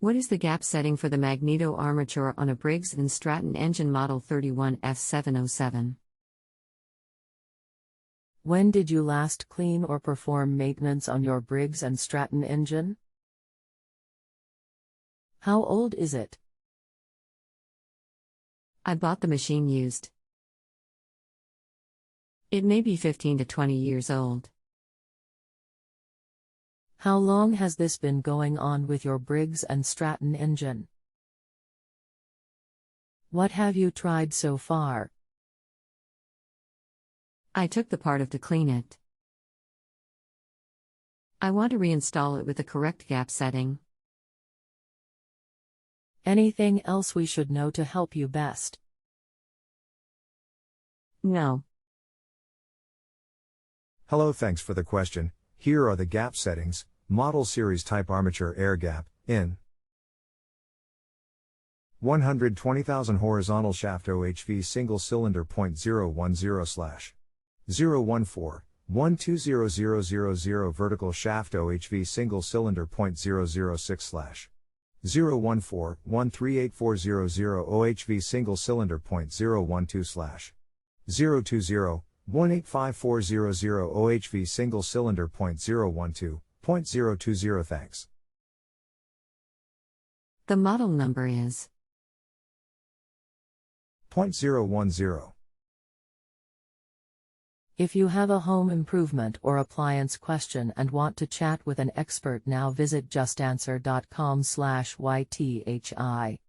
What is the gap setting for the magneto armature on a Briggs & Stratton engine model 31F707? When did you last clean or perform maintenance on your Briggs & Stratton engine? How old is it? I bought the machine used. It may be 15 to 20 years old. How long has this been going on with your Briggs & Stratton engine? What have you tried so far? I took the part off to clean it. I want to reinstall it with the correct gap setting. Anything else we should know to help you best? No. Hello, thanks for the question. Here are the gap settings: model series type armature air gap, in 120,000 horizontal shaft OHV single cylinder .010/014 1200000 vertical shaft OHV single cylinder .006/014 138400 OHV single cylinder .012/020 185400 OHV single cylinder .012/020. Thanks. The model number is .010. If you have a home improvement or appliance question and want to chat with an expert now, visit justanswer.com/YTHI.